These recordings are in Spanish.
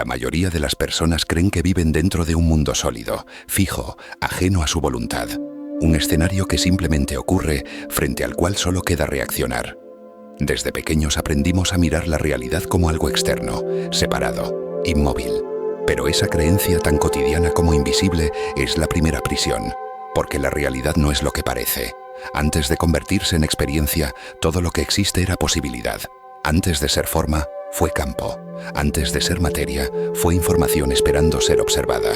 La mayoría de las personas creen que viven dentro de un mundo sólido, fijo, ajeno a su voluntad. Un escenario que simplemente ocurre, frente al cual solo queda reaccionar. Desde pequeños aprendimos a mirar la realidad como algo externo, separado, inmóvil. Pero esa creencia tan cotidiana como invisible es la primera prisión, porque la realidad no es lo que parece. Antes de convertirse en experiencia, todo lo que existe era posibilidad. Antes de ser forma, fue campo. Antes de ser materia, fue información esperando ser observada.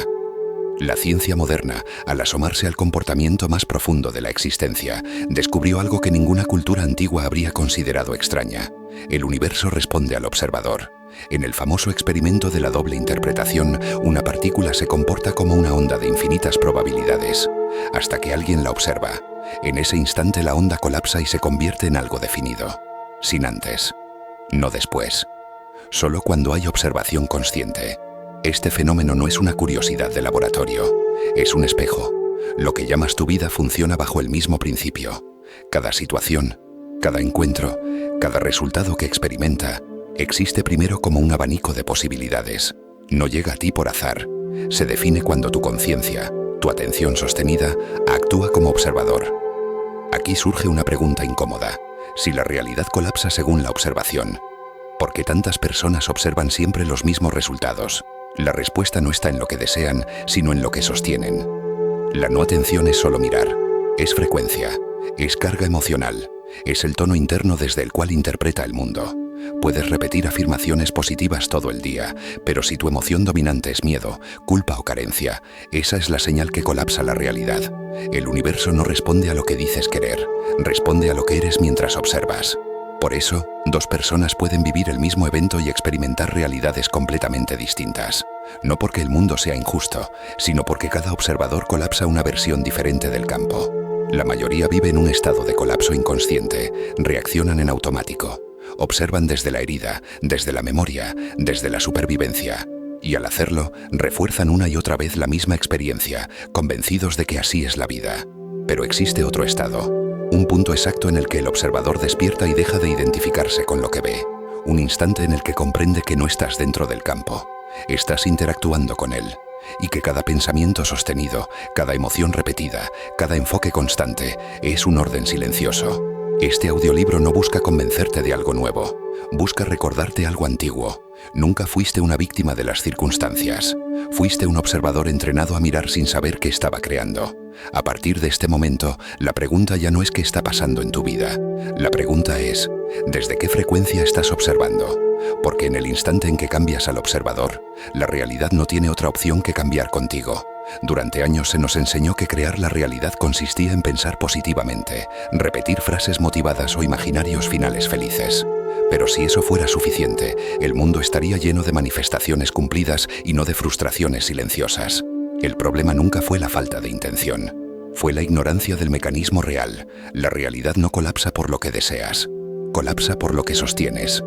La ciencia moderna, al asomarse al comportamiento más profundo de la existencia, descubrió algo que ninguna cultura antigua habría considerado extraña. El universo responde al observador. En el famoso experimento de la doble interpretación, una partícula se comporta como una onda de infinitas probabilidades, hasta que alguien la observa. En ese instante la onda colapsa y se convierte en algo definido. Sin antes. No después. Solo cuando hay observación consciente. Este fenómeno no es una curiosidad de laboratorio, es un espejo. Lo que llamas tu vida funciona bajo el mismo principio. Cada situación, cada encuentro, cada resultado que experimenta, existe primero como un abanico de posibilidades. No llega a ti por azar. Se define cuando tu conciencia, tu atención sostenida, actúa como observador. Aquí surge una pregunta incómoda. Si la realidad colapsa según la observación, ¿por qué tantas personas observan siempre los mismos resultados? La respuesta no está en lo que desean, sino en lo que sostienen. La no atención es solo mirar, es frecuencia, es carga emocional, es el tono interno desde el cual interpreta el mundo. Puedes repetir afirmaciones positivas todo el día, pero si tu emoción dominante es miedo, culpa o carencia, esa es la señal que colapsa la realidad. El universo no responde a lo que dices querer, responde a lo que eres mientras observas. Por eso, dos personas pueden vivir el mismo evento y experimentar realidades completamente distintas. No porque el mundo sea injusto, sino porque cada observador colapsa una versión diferente del campo. La mayoría vive en un estado de colapso inconsciente, reaccionan en automático. Observan desde la herida, desde la memoria, desde la supervivencia. Y al hacerlo, refuerzan una y otra vez la misma experiencia, convencidos de que así es la vida. Pero existe otro estado. Un punto exacto en el que el observador despierta y deja de identificarse con lo que ve. Un instante en el que comprende que no estás dentro del campo. Estás interactuando con él. Y que cada pensamiento sostenido, cada emoción repetida, cada enfoque constante, es un orden silencioso. Este audiolibro no busca convencerte de algo nuevo. Busca recordarte algo antiguo. Nunca fuiste una víctima de las circunstancias. Fuiste un observador entrenado a mirar sin saber qué estaba creando. A partir de este momento, la pregunta ya no es qué está pasando en tu vida. La pregunta es, ¿desde qué frecuencia estás observando? Porque en el instante en que cambias al observador, la realidad no tiene otra opción que cambiar contigo. Durante años se nos enseñó que crear la realidad consistía en pensar positivamente, repetir frases motivadas o imaginarios finales felices. Pero si eso fuera suficiente, el mundo estaría lleno de manifestaciones cumplidas y no de frustraciones silenciosas. El problema nunca fue la falta de intención. Fue la ignorancia del mecanismo real. La realidad no colapsa por lo que deseas. Colapsa por lo que sostienes.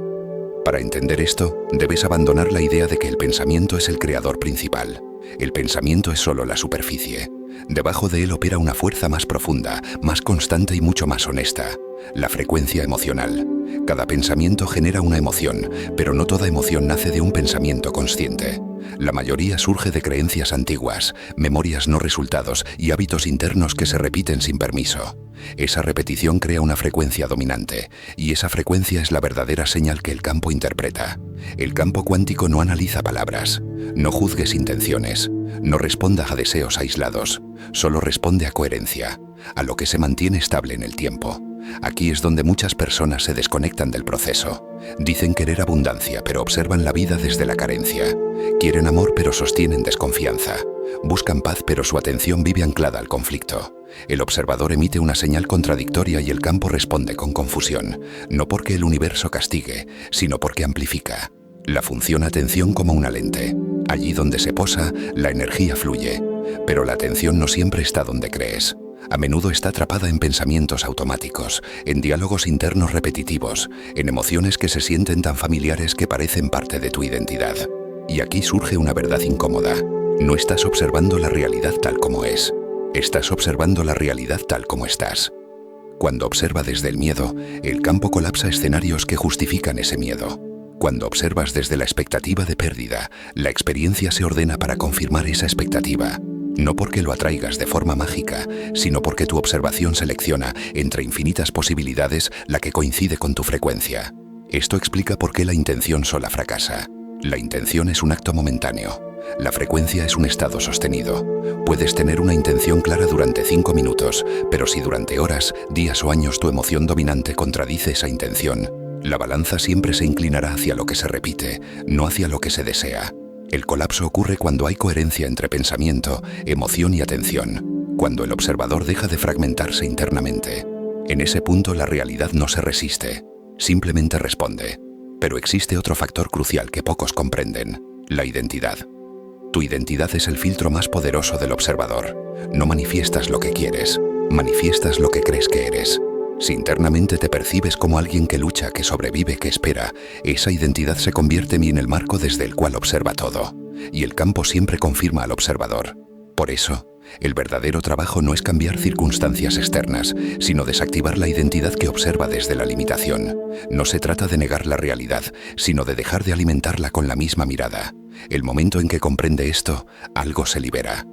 Para entender esto, debes abandonar la idea de que el pensamiento es el creador principal. El pensamiento es solo la superficie. Debajo de él opera una fuerza más profunda, más constante y mucho más honesta. La frecuencia emocional. Cada pensamiento genera una emoción, pero no toda emoción nace de un pensamiento consciente. La mayoría surge de creencias antiguas, memorias no resultados y hábitos internos que se repiten sin permiso. Esa repetición crea una frecuencia dominante, y esa frecuencia es la verdadera señal que el campo interpreta. El campo cuántico no analiza palabras, no juzgues intenciones, no responda a deseos aislados, solo responde a coherencia, a lo que se mantiene estable en el tiempo. Aquí es donde muchas personas se desconectan del proceso. Dicen querer abundancia, pero observan la vida desde la carencia. Quieren amor, pero sostienen desconfianza. Buscan paz, pero su atención vive anclada al conflicto. El observador emite una señal contradictoria y el campo responde con confusión, no porque el universo castigue, sino porque amplifica. La función atención como una lente. Allí donde se posa, la energía fluye, pero la atención no siempre está donde crees. A menudo está atrapada en pensamientos automáticos, en diálogos internos repetitivos, en emociones que se sienten tan familiares que parecen parte de tu identidad. Y aquí surge una verdad incómoda. No estás observando la realidad tal como es. Estás observando la realidad tal como estás. Cuando observa desde el miedo, el campo colapsa escenarios que justifican ese miedo. Cuando observas desde la expectativa de pérdida, la experiencia se ordena para confirmar esa expectativa. No porque lo atraigas de forma mágica, sino porque tu observación selecciona, entre infinitas posibilidades, la que coincide con tu frecuencia. Esto explica por qué la intención sola fracasa. La intención es un acto momentáneo. La frecuencia es un estado sostenido. Puedes tener una intención clara durante 5 minutos, pero si durante horas, días o años tu emoción dominante contradice esa intención, la balanza siempre se inclinará hacia lo que se repite, no hacia lo que se desea. El colapso ocurre cuando hay coherencia entre pensamiento, emoción y atención, cuando el observador deja de fragmentarse internamente. En ese punto la realidad no se resiste, simplemente responde. Pero existe otro factor crucial que pocos comprenden: la identidad. Tu identidad es el filtro más poderoso del observador. No manifiestas lo que quieres, manifiestas lo que crees que eres. Si internamente te percibes como alguien que lucha, que sobrevive, que espera, esa identidad se convierte en el marco desde el cual observa todo. Y el campo siempre confirma al observador. Por eso, el verdadero trabajo no es cambiar circunstancias externas, sino desactivar la identidad que observa desde la limitación. No se trata de negar la realidad, sino de dejar de alimentarla con la misma mirada. El momento en que comprende esto, algo se libera.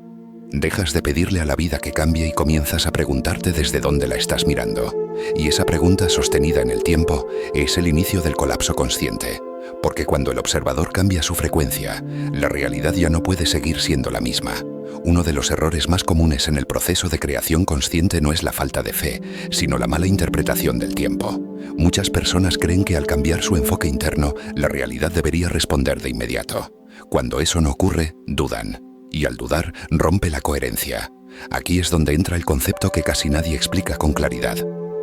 Dejas de pedirle a la vida que cambie y comienzas a preguntarte desde dónde la estás mirando. Y esa pregunta sostenida en el tiempo es el inicio del colapso consciente. Porque cuando el observador cambia su frecuencia, la realidad ya no puede seguir siendo la misma. Uno de los errores más comunes en el proceso de creación consciente no es la falta de fe, sino la mala interpretación del tiempo. Muchas personas creen que al cambiar su enfoque interno, la realidad debería responder de inmediato. Cuando eso no ocurre, dudan. Y al dudar, rompe la coherencia. Aquí es donde entra el concepto que casi nadie explica con claridad: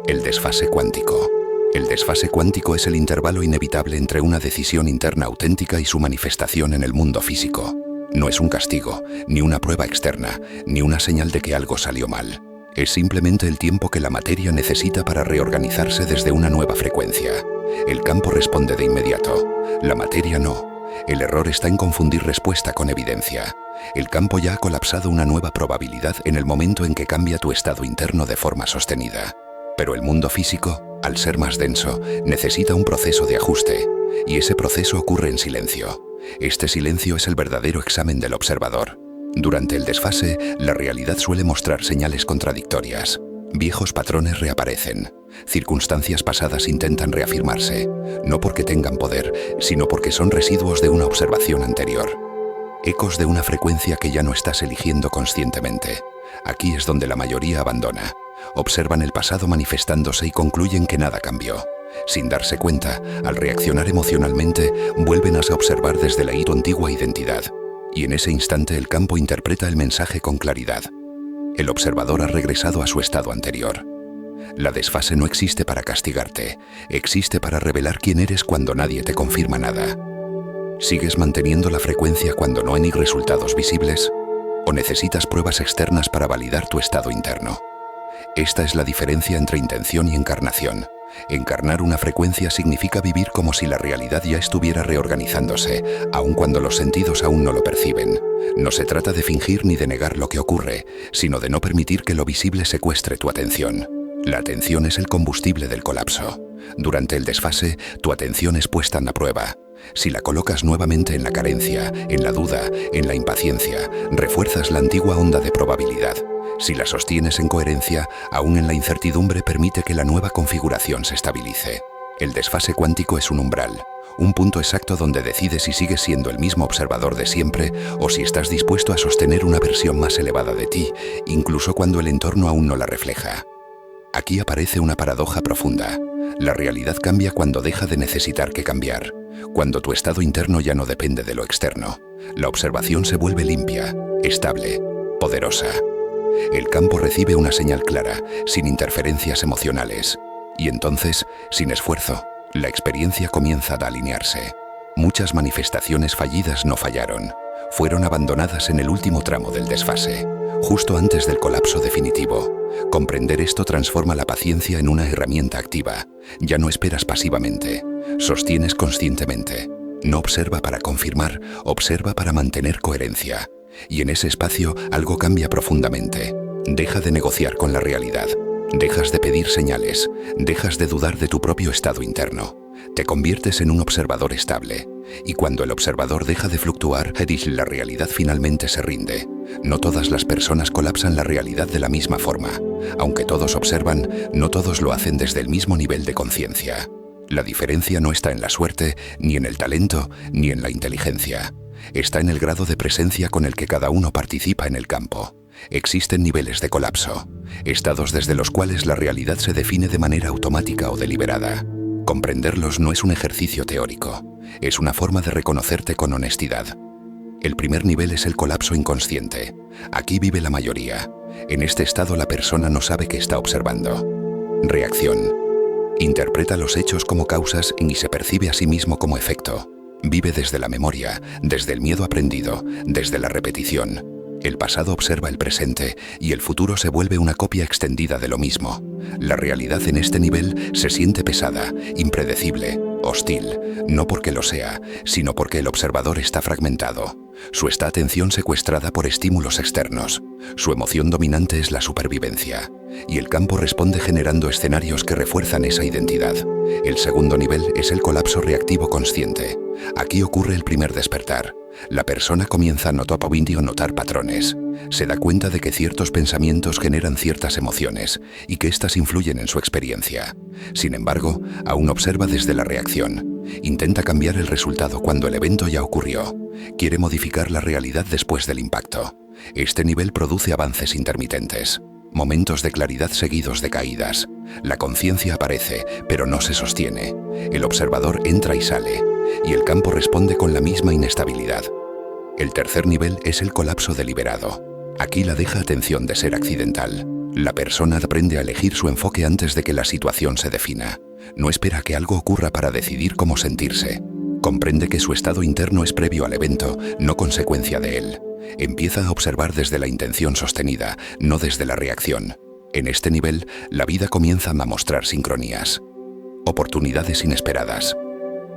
el desfase cuántico. El desfase cuántico es el intervalo inevitable entre una decisión interna auténtica y su manifestación en el mundo físico. No es un castigo, ni una prueba externa, ni una señal de que algo salió mal. Es simplemente el tiempo que la materia necesita para reorganizarse desde una nueva frecuencia. El campo responde de inmediato, la materia no. El error está en confundir respuesta con evidencia. El campo ya ha colapsado una nueva probabilidad en el momento en que cambia tu estado interno de forma sostenida. Pero el mundo físico, al ser más denso, necesita un proceso de ajuste, y ese proceso ocurre en silencio. Este silencio es el verdadero examen del observador. Durante el desfase, la realidad suele mostrar señales contradictorias. Viejos patrones reaparecen. Circunstancias pasadas intentan reafirmarse, no porque tengan poder, sino porque son residuos de una observación anterior. Ecos de una frecuencia que ya no estás eligiendo conscientemente. Aquí es donde la mayoría abandona. Observan el pasado manifestándose y concluyen que nada cambió. Sin darse cuenta, al reaccionar emocionalmente, vuelven a observar desde la antigua identidad. Y en ese instante el campo interpreta el mensaje con claridad. El observador ha regresado a su estado anterior. La desfase no existe para castigarte, existe para revelar quién eres cuando nadie te confirma nada. ¿Sigues manteniendo la frecuencia cuando no hay resultados visibles? ¿O necesitas pruebas externas para validar tu estado interno? Esta es la diferencia entre intención y encarnación. Encarnar una frecuencia significa vivir como si la realidad ya estuviera reorganizándose, aun cuando los sentidos aún no lo perciben. No se trata de fingir ni de negar lo que ocurre, sino de no permitir que lo visible secuestre tu atención. La atención es el combustible del colapso. Durante el desfase, tu atención es puesta en la prueba. Si la colocas nuevamente en la carencia, en la duda, en la impaciencia, refuerzas la antigua onda de probabilidad. Si la sostienes en coherencia, aún en la incertidumbre permite que la nueva configuración se estabilice. El desfase cuántico es un umbral, un punto exacto donde decides si sigues siendo el mismo observador de siempre o si estás dispuesto a sostener una versión más elevada de ti, incluso cuando el entorno aún no la refleja. Aquí aparece una paradoja profunda. La realidad cambia cuando deja de necesitar que cambiar, cuando tu estado interno ya no depende de lo externo. La observación se vuelve limpia, estable, poderosa. El campo recibe una señal clara, sin interferencias emocionales. Y entonces, sin esfuerzo, la experiencia comienza a alinearse. Muchas manifestaciones fallidas no fallaron. Fueron abandonadas en el último tramo del desfase, justo antes del colapso definitivo. Comprender esto transforma la paciencia en una herramienta activa. Ya no esperas pasivamente, sostienes conscientemente. No observa para confirmar, observa para mantener coherencia. Y en ese espacio algo cambia profundamente. Deja de negociar con la realidad. Dejas de pedir señales. Dejas de dudar de tu propio estado interno. Te conviertes en un observador estable. Y cuando el observador deja de fluctuar, la realidad finalmente se rinde. No todas las personas colapsan la realidad de la misma forma. Aunque todos observan, no todos lo hacen desde el mismo nivel de conciencia. La diferencia no está en la suerte, ni en el talento, ni en la inteligencia. Está en el grado de presencia con el que cada uno participa en el campo. Existen niveles de colapso, estados desde los cuales la realidad se define de manera automática o deliberada. Comprenderlos no es un ejercicio teórico, es una forma de reconocerte con honestidad. El primer nivel es el colapso inconsciente. Aquí vive la mayoría. En este estado la persona no sabe que está observando. Reacción. Interpreta los hechos como causas y se percibe a sí mismo como efecto. Vive desde la memoria, desde el miedo aprendido, desde la repetición. El pasado observa el presente y el futuro se vuelve una copia extendida de lo mismo. La realidad en este nivel se siente pesada, impredecible, hostil, no porque lo sea, sino porque el observador está fragmentado. Su atención secuestrada por estímulos externos. Su emoción dominante es la supervivencia. Y el campo responde generando escenarios que refuerzan esa identidad. El segundo nivel es el colapso reactivo consciente. Aquí ocurre el primer despertar. La persona comienza a notar patrones. Se da cuenta de que ciertos pensamientos generan ciertas emociones y que éstas influyen en su experiencia. Sin embargo, aún observa desde la reacción. Intenta cambiar el resultado cuando el evento ya ocurrió. Quiere modificar la realidad después del impacto. Este nivel produce avances intermitentes. Momentos de claridad seguidos de caídas. La conciencia aparece, pero no se sostiene. El observador entra y sale, y el campo responde con la misma inestabilidad. El tercer nivel es el colapso deliberado. Aquí la deja atención de ser accidental. La persona aprende a elegir su enfoque antes de que la situación se defina. No espera que algo ocurra para decidir cómo sentirse. Comprende que su estado interno es previo al evento, no consecuencia de él. Empieza a observar desde la intención sostenida, no desde la reacción. En este nivel, la vida comienza a mostrar sincronías. Oportunidades inesperadas.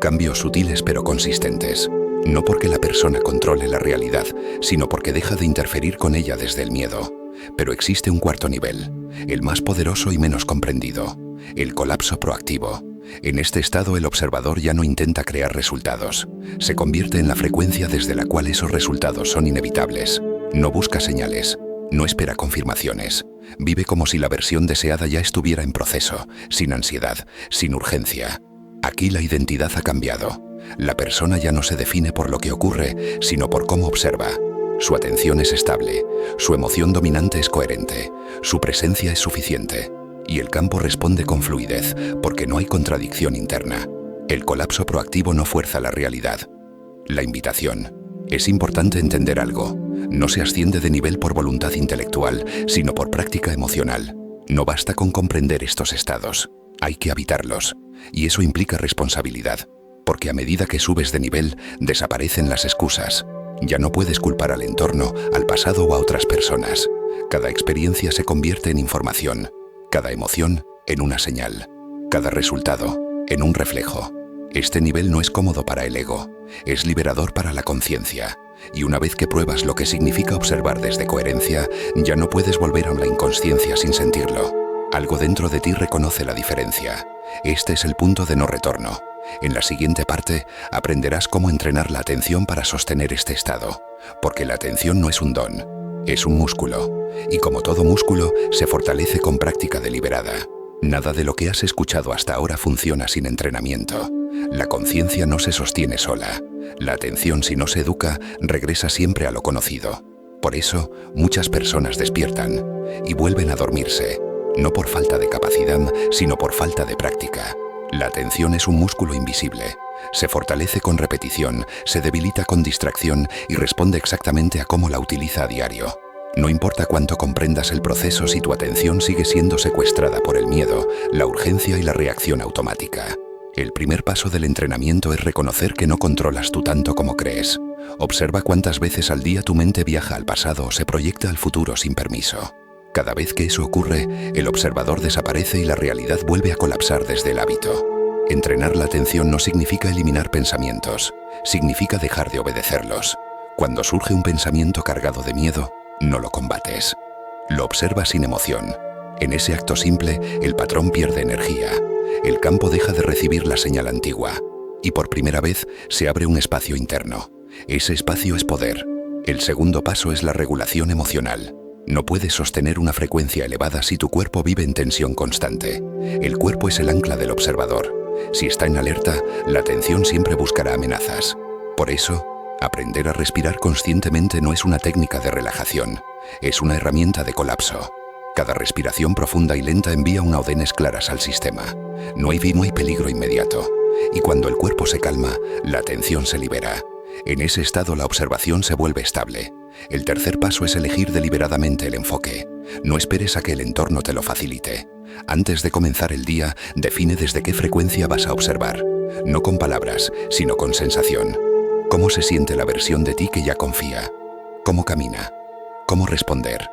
Cambios sutiles pero consistentes. No porque la persona controle la realidad, sino porque deja de interferir con ella desde el miedo. Pero existe un cuarto nivel, el más poderoso y menos comprendido, el colapso proactivo. En este estado el observador ya no intenta crear resultados. Se convierte en la frecuencia desde la cual esos resultados son inevitables. No busca señales, no espera confirmaciones. Vive como si la versión deseada ya estuviera en proceso, sin ansiedad, sin urgencia. Aquí la identidad ha cambiado. La persona ya no se define por lo que ocurre, sino por cómo observa. Su atención es estable, su emoción dominante es coherente, su presencia es suficiente. Y el campo responde con fluidez, porque no hay contradicción interna. El colapso proactivo no fuerza la realidad. La invitación. Es importante entender algo. No se asciende de nivel por voluntad intelectual, sino por práctica emocional. No basta con comprender estos estados. Hay que habitarlos. Y eso implica responsabilidad. Porque a medida que subes de nivel, desaparecen las excusas. Ya no puedes culpar al entorno, al pasado o a otras personas. Cada experiencia se convierte en información. Cada emoción en una señal, cada resultado en un reflejo. Este nivel no es cómodo para el ego, es liberador para la conciencia. Y una vez que pruebas lo que significa observar desde coherencia, ya no puedes volver a la inconsciencia sin sentirlo. Algo dentro de ti reconoce la diferencia. Este es el punto de no retorno. En la siguiente parte aprenderás cómo entrenar la atención para sostener este estado, porque la atención no es un don. Es un músculo, y como todo músculo, se fortalece con práctica deliberada. Nada de lo que has escuchado hasta ahora funciona sin entrenamiento. La conciencia no se sostiene sola. La atención, si no se educa, regresa siempre a lo conocido. Por eso, muchas personas despiertan y vuelven a dormirse, no por falta de capacidad, sino por falta de práctica. La atención es un músculo invisible. Se fortalece con repetición, se debilita con distracción y responde exactamente a cómo la utiliza a diario. No importa cuánto comprendas el proceso si tu atención sigue siendo secuestrada por el miedo, la urgencia y la reacción automática. El primer paso del entrenamiento es reconocer que no controlas tú tanto como crees. Observa cuántas veces al día tu mente viaja al pasado o se proyecta al futuro sin permiso. Cada vez que eso ocurre, el observador desaparece y la realidad vuelve a colapsar desde el hábito. Entrenar la atención no significa eliminar pensamientos, significa dejar de obedecerlos. Cuando surge un pensamiento cargado de miedo, no lo combates. Lo observas sin emoción. En ese acto simple, el patrón pierde energía. El campo deja de recibir la señal antigua y por primera vez se abre un espacio interno. Ese espacio es poder. El segundo paso es la regulación emocional. No puedes sostener una frecuencia elevada si tu cuerpo vive en tensión constante. El cuerpo es el ancla del observador. Si está en alerta, la atención siempre buscará amenazas. Por eso, aprender a respirar conscientemente no es una técnica de relajación, es una herramienta de colapso. Cada respiración profunda y lenta envía unas órdenes claras al sistema. No hay peligro inmediato. Y cuando el cuerpo se calma, la atención se libera. En ese estado la observación se vuelve estable. El tercer paso es elegir deliberadamente el enfoque. No esperes a que el entorno te lo facilite. Antes de comenzar el día, define desde qué frecuencia vas a observar. No con palabras, sino con sensación. ¿Cómo se siente la versión de ti que ya confía? ¿Cómo camina? ¿Cómo responder?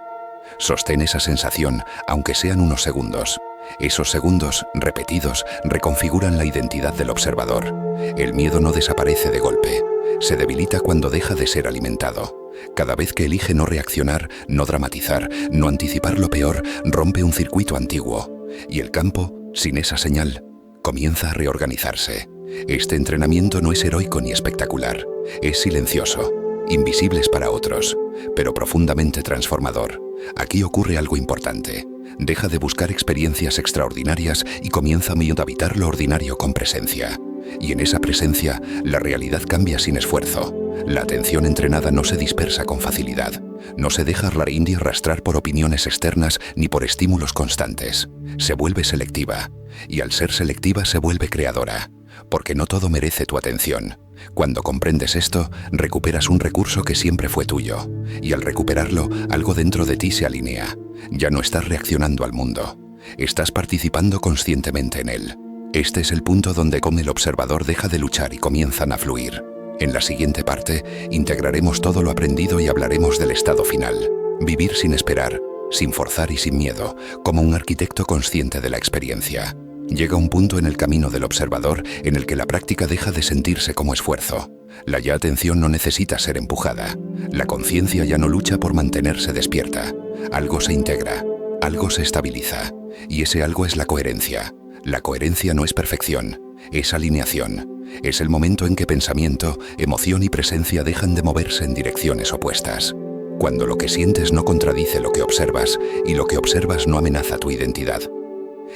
Sostén esa sensación, aunque sean unos segundos. Esos segundos, repetidos, reconfiguran la identidad del observador. El miedo no desaparece de golpe. Se debilita cuando deja de ser alimentado. Cada vez que elige no reaccionar, no dramatizar, no anticipar lo peor, rompe un circuito antiguo. Y el campo, sin esa señal, comienza a reorganizarse. Este entrenamiento no es heroico ni espectacular. Es silencioso, invisible para otros, pero profundamente transformador. Aquí ocurre algo importante. Deja de buscar experiencias extraordinarias y comienza a habitar lo ordinario con presencia. Y en esa presencia, la realidad cambia sin esfuerzo. La atención entrenada no se dispersa con facilidad. No se deja arrastrar por opiniones externas ni por estímulos constantes. Se vuelve selectiva. Y al ser selectiva se vuelve creadora. Porque no todo merece tu atención. Cuando comprendes esto, recuperas un recurso que siempre fue tuyo. Y al recuperarlo, algo dentro de ti se alinea. Ya no estás reaccionando al mundo. Estás participando conscientemente en él. Este es el punto donde el observador deja de luchar y comienzan a fluir. En la siguiente parte, integraremos todo lo aprendido y hablaremos del estado final. Vivir sin esperar, sin forzar y sin miedo, como un arquitecto consciente de la experiencia. Llega un punto en el camino del observador en el que la práctica deja de sentirse como esfuerzo. La ya atención no necesita ser empujada. La conciencia ya no lucha por mantenerse despierta. Algo se integra, algo se estabiliza. Y ese algo es la coherencia. La coherencia no es perfección, es alineación. Es el momento en que pensamiento, emoción y presencia dejan de moverse en direcciones opuestas. Cuando lo que sientes no contradice lo que observas y lo que observas no amenaza tu identidad.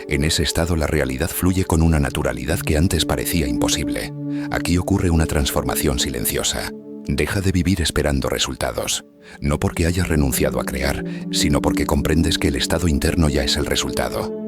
En ese estado la realidad fluye con una naturalidad que antes parecía imposible. Aquí ocurre una transformación silenciosa. Deja de vivir esperando resultados. No porque hayas renunciado a crear, sino porque comprendes que el estado interno ya es el resultado.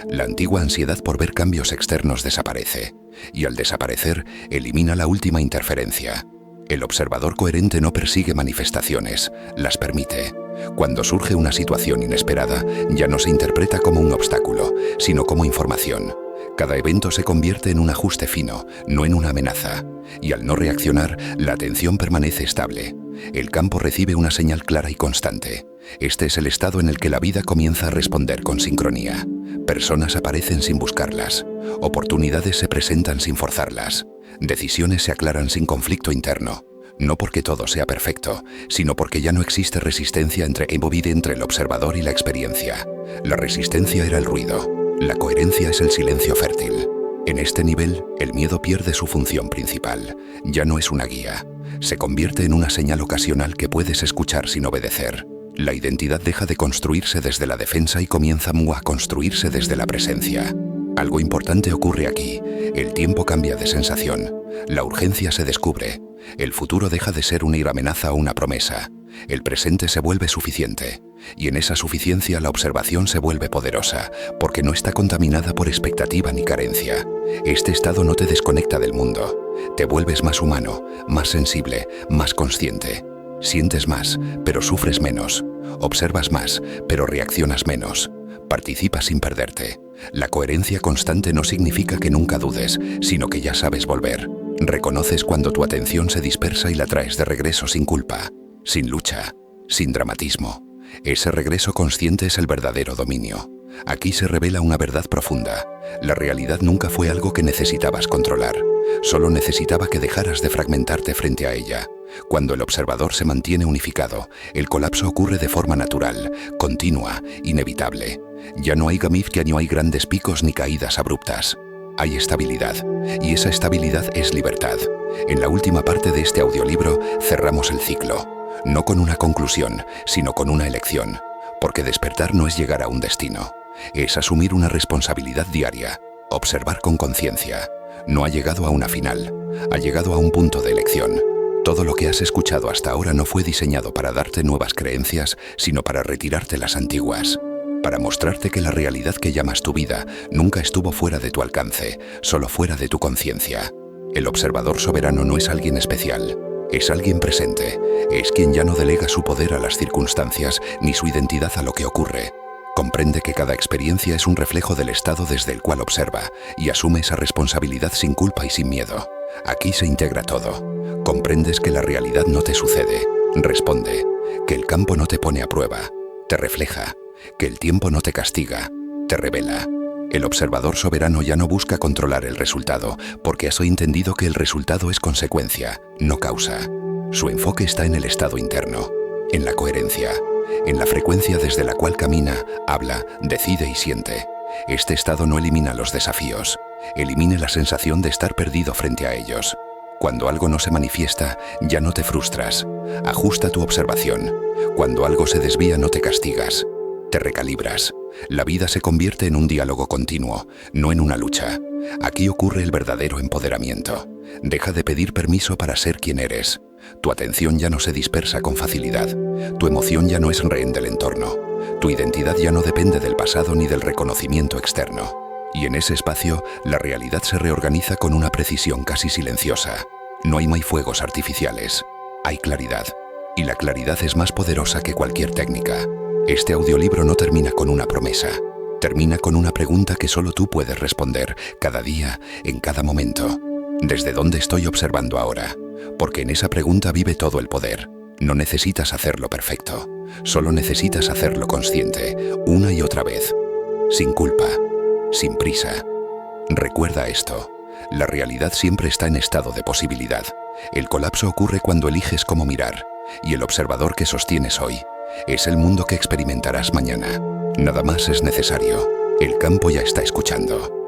La antigua ansiedad por ver cambios externos desaparece, y al desaparecer, elimina la última interferencia. El observador coherente no persigue manifestaciones, las permite. Cuando surge una situación inesperada, ya no se interpreta como un obstáculo, sino como información. Cada evento se convierte en un ajuste fino, no en una amenaza. Y al no reaccionar, la atención permanece estable. El campo recibe una señal clara y constante. Este es el estado en el que la vida comienza a responder con sincronía. Personas aparecen sin buscarlas. Oportunidades se presentan sin forzarlas. Decisiones se aclaran sin conflicto interno. No porque todo sea perfecto, sino porque ya no existe resistencia entre el observador y la experiencia. La resistencia era el ruido. La coherencia es el silencio fértil. En este nivel, el miedo pierde su función principal. Ya no es una guía. Se convierte en una señal ocasional que puedes escuchar sin obedecer. La identidad deja de construirse desde la defensa y comienza a construirse desde la presencia. Algo importante ocurre aquí. El tiempo cambia de sensación. La urgencia se descubre. El futuro deja de ser una amenaza o una promesa. El presente se vuelve suficiente. Y en esa suficiencia la observación se vuelve poderosa, porque no está contaminada por expectativa ni carencia. Este estado no te desconecta del mundo. Te vuelves más humano, más sensible, más consciente. Sientes más, pero sufres menos. Observas más, pero reaccionas menos. Participas sin perderte. La coherencia constante no significa que nunca dudes, sino que ya sabes volver. Reconoces cuando tu atención se dispersa y la traes de regreso sin culpa, sin lucha, sin dramatismo. Ese regreso consciente es el verdadero dominio. Aquí se revela una verdad profunda. La realidad nunca fue algo que necesitabas controlar. Solo necesitaba que dejaras de fragmentarte frente a ella. Cuando el observador se mantiene unificado, el colapso ocurre de forma natural, continua, inevitable. Ya no hay no hay grandes picos ni caídas abruptas. hay estabilidad, y esa estabilidad es libertad. En la última parte de este audiolibro cerramos el ciclo, no con una conclusión, sino con una elección, porque despertar no es llegar a un destino, es asumir una responsabilidad diaria, observar con conciencia. No ha llegado a una final, ha llegado a un punto de elección. Todo lo que has escuchado hasta ahora no fue diseñado para darte nuevas creencias, sino para retirarte las antiguas. Para mostrarte que la realidad que llamas tu vida nunca estuvo fuera de tu alcance, solo fuera de tu conciencia. El observador soberano no es alguien especial, es alguien presente, es quien ya no delega su poder a las circunstancias ni su identidad a lo que ocurre. Comprende que cada experiencia es un reflejo del estado desde el cual observa y asume esa responsabilidad sin culpa y sin miedo. Aquí se integra todo. Comprendes que la realidad no te sucede, responde, que el campo no te pone a prueba, te refleja, que el tiempo no te castiga, te revela. El observador soberano ya no busca controlar el resultado, porque has entendido que el resultado es consecuencia, no causa. Su enfoque está en el estado interno, en la coherencia, en la frecuencia desde la cual camina, habla, decide y siente. Este estado no elimina los desafíos, elimina la sensación de estar perdido frente a ellos. Cuando algo no se manifiesta, ya no te frustras. Ajusta tu observación. Cuando algo se desvía, no te castigas. Te recalibras. La vida se convierte en un diálogo continuo, no en una lucha. Aquí ocurre el verdadero empoderamiento. Deja de pedir permiso para ser quien eres. Tu atención ya no se dispersa con facilidad. Tu emoción ya no es rehén del entorno. Tu identidad ya no depende del pasado ni del reconocimiento externo. Y en ese espacio, la realidad se reorganiza con una precisión casi silenciosa. No hay más fuegos artificiales. Hay claridad. Y la claridad es más poderosa que cualquier técnica. Este audiolibro no termina con una promesa. Termina con una pregunta que solo tú puedes responder, cada día, en cada momento. ¿Desde dónde estoy observando ahora? Porque en esa pregunta vive todo el poder. No necesitas hacerlo perfecto. Solo necesitas hacerlo consciente, una y otra vez. Sin culpa. Sin prisa. Recuerda esto. La realidad siempre está en estado de posibilidad. El colapso ocurre cuando eliges cómo mirar. Y el observador que sostienes hoy es el mundo que experimentarás mañana. Nada más es necesario. El campo ya está escuchando.